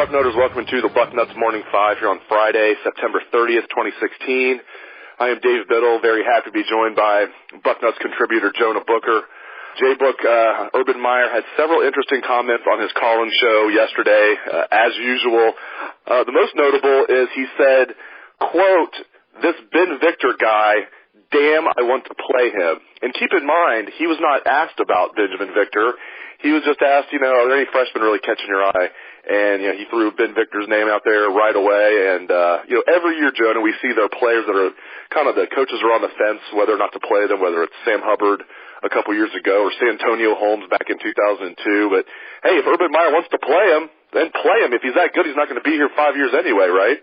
Bucknutters, welcome to the Bucknuts Morning 5 here on Friday, September 30th, 2016. I am Dave Biddle, very happy to be joined by Bucknuts contributor Jonah Booker. J-Book, Urban Meyer had several interesting comments on his call-in show yesterday, as usual. The most notable is he said, quote, "This Ben Victor guy, damn, I want to play him." And keep in mind, he was not asked about Binjimen Victor. He was just asked, are there any freshmen really catching your eye? And, he threw Ben Victor's name out there right away. And, every year, Jonah, we see the players that are kind of the coaches are on the fence whether or not to play them, whether it's Sam Hubbard a couple years ago or Santonio Holmes back in 2002. But, hey, if Urban Meyer wants to play him, then play him. If he's that good, he's not going to be here 5 years anyway, right?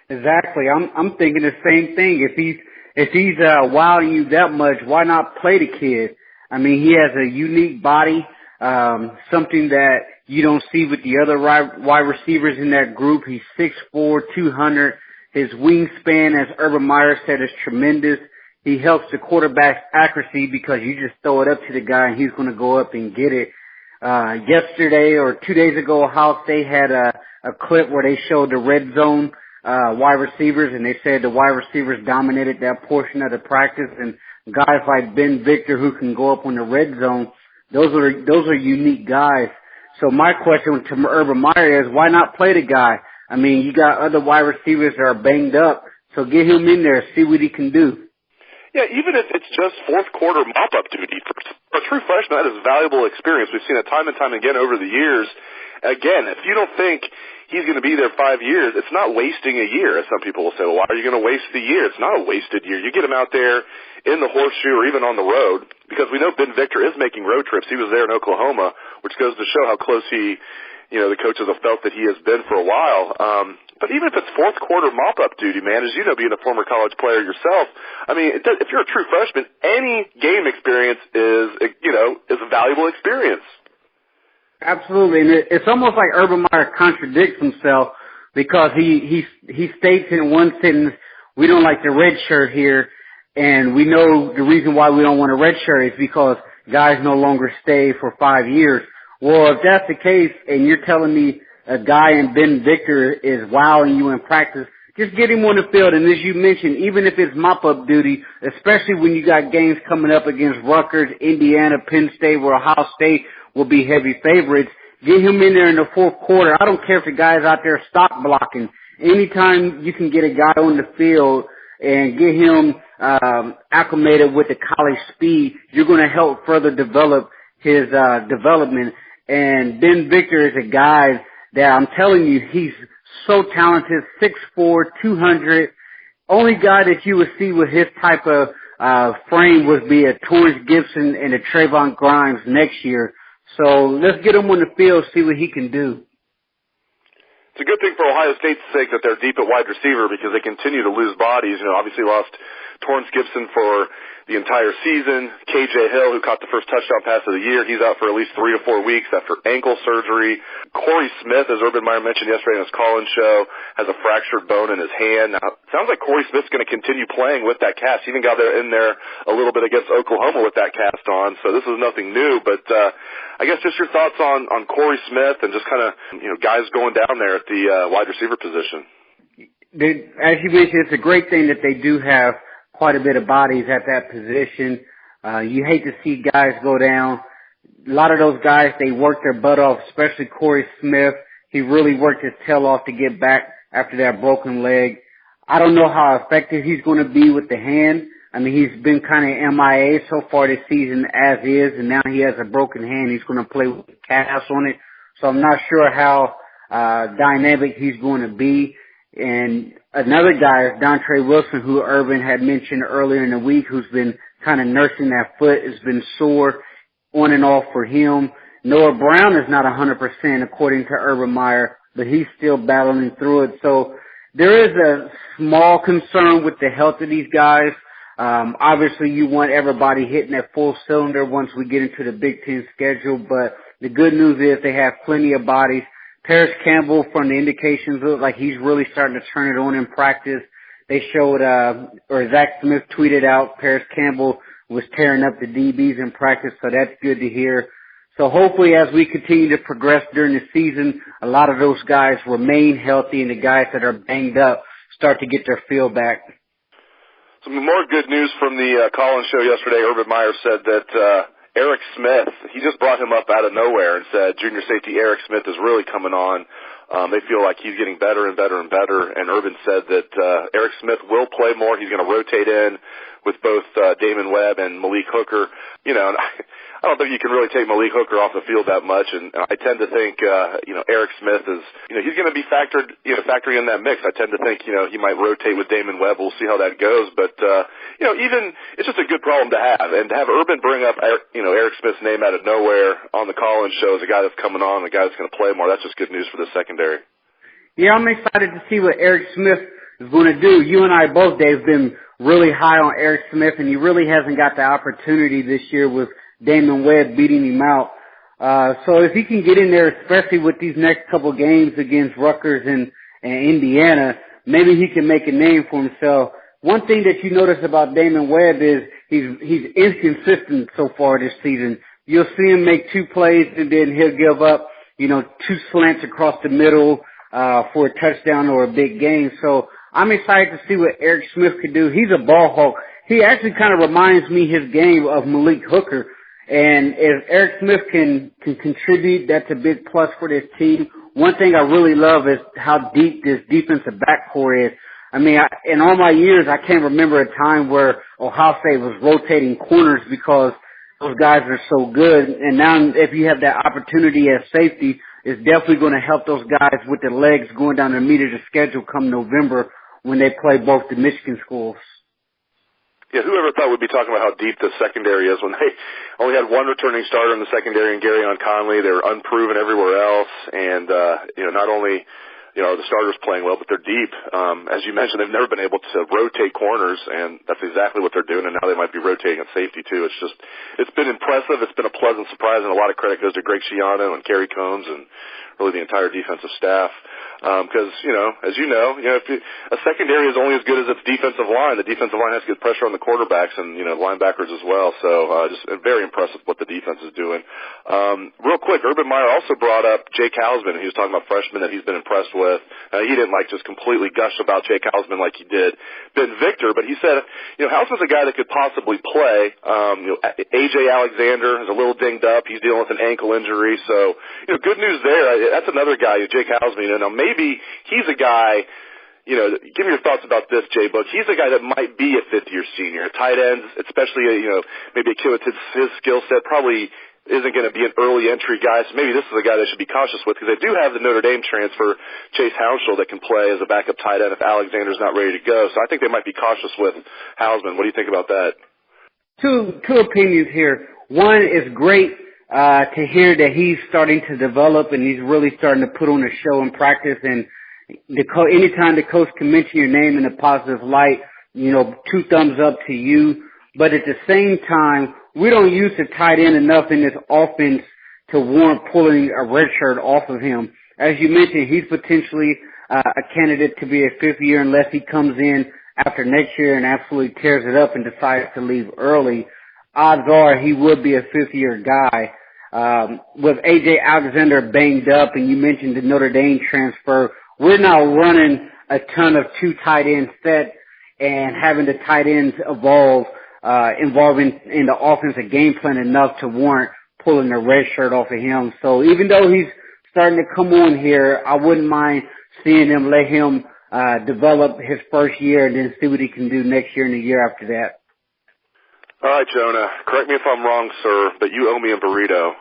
Exactly. I'm thinking the same thing. If he's wilding you that much, why not play the kid? I mean, he has a unique body, something that you don't see with the other wide receivers in that group. He's 6'4", 200. His wingspan, as Urban Meyer said, is tremendous. He helps the quarterback's accuracy because you just throw it up to the guy and he's going to go up and get it. Yesterday or 2 days ago, Ohio State had a clip where they showed the red zone wide receivers, and they said the wide receivers dominated that portion of the practice, and guys like Ben Victor who can go up on the red zone, those are unique guys. So my question to Urban Meyer is, why not play the guy? I mean, you got other wide receivers that are banged up, so get him in there, see what he can do. Yeah, even if it's just fourth quarter mop-up duty, for a true freshman, that is valuable experience. We've seen it time and time again over the years. Again, if you don't think he's going to be there 5 years, it's not wasting a year, as some people will say. Well, why are you going to waste the year? It's not a wasted year. You get him out there in the horseshoe or even on the road, because we know Ben Victor is making road trips. He was there in Oklahoma, which goes to show how close the coaches have felt that he has been for a while. But even if it's fourth quarter mop-up duty, man, as you know, being a former college player yourself, I mean, if you're a true freshman, any game experience is a valuable experience. Absolutely, and it's almost like Urban Meyer contradicts himself because he states in one sentence, we don't like the red shirt here, and we know the reason why we don't want a red shirt is because guys no longer stay for 5 years. Well, if that's the case, and you're telling me a guy in Ben Victor is wowing you in practice, just get him on the field, and as you mentioned, even if it's mop-up duty, especially when you got games coming up against Rutgers, Indiana, Penn State, where Ohio State will be heavy favorites, get him in there in the fourth quarter. I don't care if the guy's out there stock blocking. Anytime you can get a guy on the field and get him acclimated with the college speed, you're going to help further develop his development. And Ben Victor is a guy that I'm telling you, he's so talented, 6'4", 200. Only guy that you would see with his type of frame would be a Torrance Gibson and a Trayvon Grimes next year. So let's get him on the field, see what he can do. It's a good thing for Ohio State's sake that they're deep at wide receiver because they continue to lose bodies. Obviously lost Torrance Gibson for the entire season. KJ Hill, who caught the first touchdown pass of the year, he's out for at least 3 to 4 weeks after ankle surgery. Corey Smith, as Urban Meyer mentioned yesterday in his call-in show, has a fractured bone in his hand. Now, it sounds like Corey Smith's going to continue playing with that cast. He even got in there a little bit against Oklahoma with that cast on, so this is nothing new. But I guess just your thoughts on Corey Smith and just kind of guys going down there at the wide receiver position. As you mentioned, it's a great thing that they do have quite a bit of bodies at that position. You hate to see guys go down. A lot of those guys, they work their butt off, especially Corey Smith. He really worked his tail off to get back after that broken leg. I don't know how effective he's going to be with the hand. I mean, he's been kind of MIA so far this season as is, and now he has a broken hand. He's going to play with the cast on it. So I'm not sure how dynamic he's going to be. And another guy is Dontre Wilson, who Urban had mentioned earlier in the week, who's been kind of nursing that foot, has been sore on and off for him. Noah Brown is not 100% according to Urban Meyer, but he's still battling through it. So there is a small concern with the health of these guys. Obviously you want everybody hitting at full cylinder once we get into the Big Ten schedule, but the good news is they have plenty of bodies. Paris Campbell, from the indications, look like he's really starting to turn it on in practice. They showed, or Zach Smith tweeted out Paris Campbell was tearing up the DBs in practice, so that's good to hear. So hopefully as we continue to progress during the season, a lot of those guys remain healthy and the guys that are banged up start to get their feel back. Some more good news from the Collins show yesterday. Urban Meyer said that Erick Smith, he just brought him up out of nowhere and said junior safety Erick Smith is really coming on. They feel like he's getting better and better and better. And Urban said that Erick Smith will play more. He's going to rotate in with both Damon Webb and Malik Hooker. You know, and I don't think you can really take Malik Hooker off the field that much. And I tend to think, Erick Smith is, he's going to be factoring in that mix. I tend to think, he might rotate with Damon Webb. We'll see how that goes. But, even it's just a good problem to have. And to have Urban bring up, Erick Smith's name out of nowhere on the Collins show as a guy that's coming on, a guy that's going to play more, that's just good news for the secondary. Yeah, I'm excited to see what Erick Smith is going to do. You and I both, Dave, been really high on Erick Smith, and he really hasn't got the opportunity this year with Damon Webb beating him out. So if he can get in there, especially with these next couple games against Rutgers and Indiana, maybe he can make a name for himself. One thing that you notice about Damon Webb is he's inconsistent so far this season. You'll see him make 2 plays and then he'll give up, 2 slants across the middle for a touchdown or a big game. So I'm excited to see what Erick Smith could do. He's a ball hawk. He actually kind of reminds me his game of Malik Hooker. And if Erick Smith can contribute, that's a big plus for this team. One thing I really love is how deep this defensive backcourt is. I mean, in all my years, I can't remember a time where Ohio State was rotating corners because those guys are so good. And now if you have that opportunity as safety, it's definitely going to help those guys with the legs going down the meat of the schedule come November when they play both the Michigan schools. Yeah, whoever thought we'd be talking about how deep the secondary is when they only had one returning starter in the secondary in Garyon Conley. They were unproven everywhere else. And, not only, the starters playing well, but they're deep. As you mentioned, they've never been able to rotate corners, and that's exactly what they're doing. And now they might be rotating at safety too. It's been impressive. It's been a pleasant surprise, and a lot of credit goes to Greg Schiano and Kerry Combs and really the entire defensive staff. Because, as if a secondary is only as good as its defensive line. The defensive line has to get pressure on the quarterbacks and, linebackers as well. So, just very impressive what the defense is doing. Real quick, Urban Meyer also brought up Jake Hausman. He was talking about freshmen that he's been impressed with. He didn't just completely gush about Jake Hausman like he did Ben Victor, but he said, Hausman's a guy that could possibly play. AJ Alexander is a little dinged up. He's dealing with an ankle injury. So, good news there. That's another guy, Jake Hausman. Now maybe he's a guy, give me your thoughts about this, Jay Book. He's a guy that might be a fifth-year senior. Tight ends, especially, maybe a kid with his skill set probably isn't going to be an early entry guy. So maybe this is a guy they should be cautious with because they do have the Notre Dame transfer, Chase Hounshell, that can play as a backup tight end if Alexander's not ready to go. So I think they might be cautious with Hausman. What do you think about that? Two opinions here. One is great to hear that he's starting to develop and he's really starting to put on a show in practice. And anytime the coach can mention your name in a positive light, 2 thumbs up to you. But at the same time, we don't use the tight end enough in this offense to warrant pulling a redshirt off of him. As you mentioned, he's potentially a candidate to be a 5th year unless he comes in after next year and absolutely tears it up and decides to leave early. Odds are he would be a 5th year guy. With AJ Alexander banged up and you mentioned the Notre Dame transfer, we're now running a ton of 2 tight end sets and having the tight ends involving in the offensive game plan enough to warrant pulling the red shirt off of him. So even though he's starting to come on here, I wouldn't mind seeing him, let him develop his first year and then see what he can do next year and the year after that. All right, Jonah. Correct me if I'm wrong, sir, but you owe me a burrito.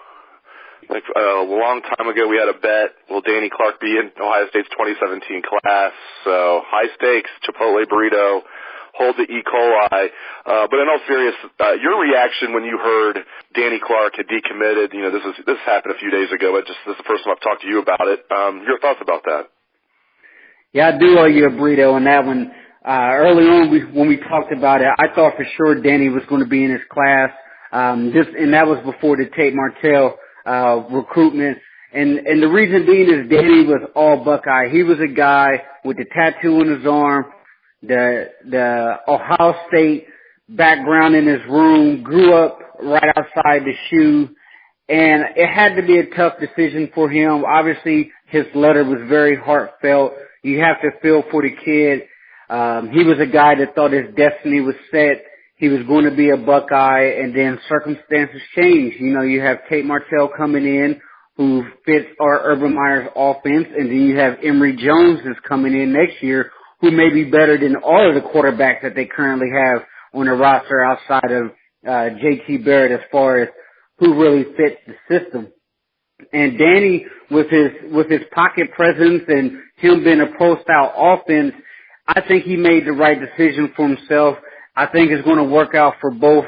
Like a long time ago, we had a bet. Will Danny Clark be in Ohio State's 2017 class? So high stakes, Chipotle burrito. Hold the E. coli. But in all seriousness, your reaction when you heard Danny Clark had decommitted, this happened a few days ago, but this is the first time I've talked to you about it. Your thoughts about that? Yeah, I do owe you a burrito on that one. Early on when we talked about it, I thought for sure Danny was going to be in his class. And that was before the Tate Martell, recruitment. And the reason being is Danny was all Buckeye. He was a guy with the tattoo on his arm, the Ohio State background in his room, grew up right outside the shoe, And it had to be a tough decision for him. Obviously, his letter was very heartfelt. You have to feel for the kid. He was a guy that thought his destiny was set. He was going to be a Buckeye, and then circumstances changed. You know, you have Tate Martell coming in, who fits our Urban Meyer's offense, and then you have Emory Jones is coming in next year, who may be better than all of the quarterbacks that they currently have on the roster outside of J.T. Barrett as far as who really fits the system. And Danny, with his pocket presence and him being a pro-style offense, I think he made the right decision for himself. I think it's going to work out for both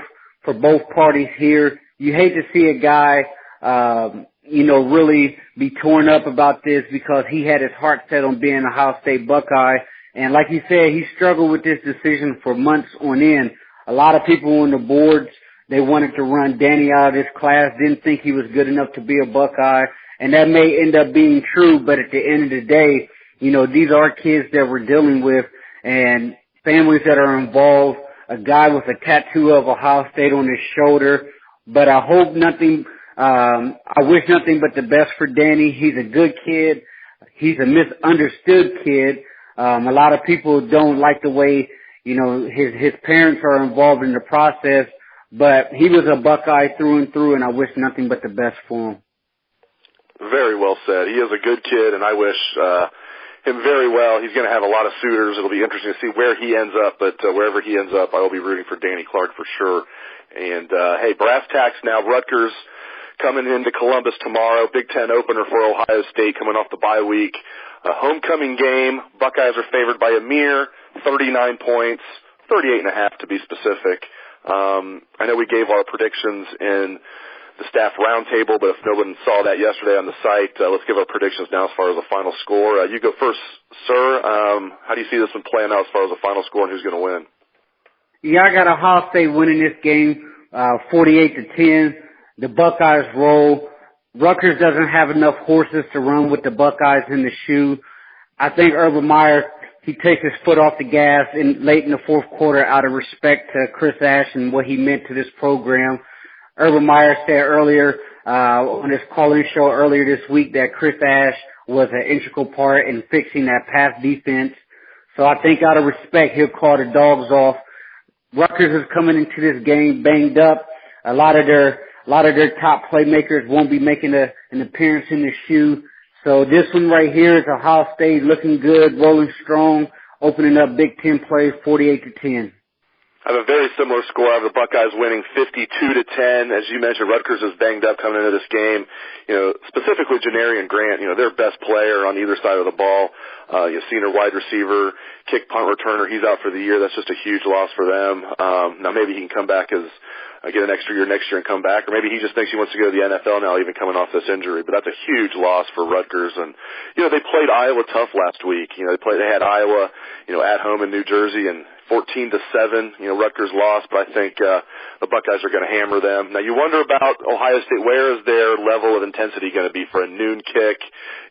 parties here. You hate to see a guy, really be torn up about this because he had his heart set on being a Ohio State Buckeye. And like you said, he struggled with this decision for months on end. A lot of people on the boards, they wanted to run Danny out of this class, didn't think he was good enough to be a Buckeye. And that may end up being true, but at the end of the day, these are kids that we're dealing with and families that are involved. A guy with a tattoo of Ohio State on his shoulder. But I hope I wish nothing but the best for Danny. He's a good kid. He's a misunderstood kid. A lot of people don't like the way, his parents are involved in the process. But he was a Buckeye through and through, and I wish nothing but the best for him. Very well said. He is a good kid, and I wish him very well. He's going to have a lot of suitors. It'll be interesting to see where he ends up, but wherever he ends up, I will be rooting for Danny Clark for sure. And, hey, brass tacks now. Rutgers coming into Columbus tomorrow. Big Ten opener for Ohio State coming off the bye week. A homecoming game. Buckeyes are favored by a mere 39 points, 38.5 to be specific. I know we gave our predictions in the staff roundtable, but if no one saw that yesterday on the site, let's give our predictions now as far as the final score. You go first, sir. How do you see this one playing out as far as the final score and who's going to win? Yeah, I got Ohio State winning this game, 48-10. The Buckeyes roll. Rutgers doesn't have enough horses to run with the Buckeyes in the shoe. I think Urban Meyer, he takes his foot off the gas late in the fourth quarter out of respect to Chris Ash and what he meant to this program. Urban Meyer said earlier on his call-in show earlier this week that Chris Ash was an integral part in fixing that pass defense. So I think out of respect, he'll call the dogs off. Rutgers is coming into this game banged up. A lot of their top playmakers won't be making an appearance in the shoe. So this one right here is Ohio State looking good, rolling strong, opening up Big Ten play 48-10. I have a very similar score. I have the Buckeyes winning 52-10. As you mentioned, Rutgers is banged up coming into this game. Specifically Janarian Grant, their best player on either side of the ball. Senior wide receiver, kick punt returner. He's out for the year. That's just a huge loss for them. Now maybe he can come back get an extra year next year and come back, or maybe he just thinks he wants to go to the NFL now, even coming off this injury. But that's a huge loss for Rutgers. And they played Iowa tough last week. They had Iowa, at home in New Jersey, and 14-7. Rutgers lost, but I think the Buckeyes are going to hammer them. Now you wonder about Ohio State. Where is their level of intensity going to be for a noon kick?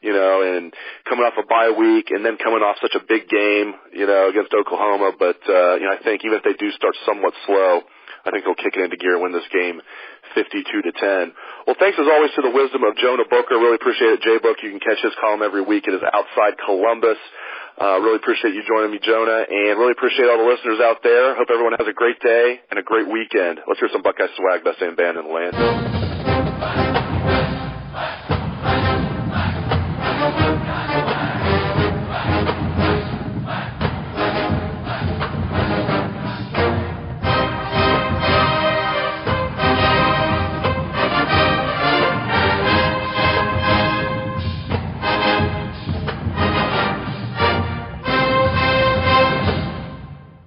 And coming off a bye week, and then coming off such a big game, against Oklahoma. But I think even if they do start somewhat slow, I think they'll kick it into gear and win this game 52-10. Well, thanks as always to the wisdom of Jonah Booker. Really appreciate it, J-Book. You can catch his column every week. It is Outside Columbus. Really appreciate you joining me, Jonah, and really appreciate all the listeners out there. Hope everyone has a great day and a great weekend. Let's hear some Buckeye swag, best damn band in the land.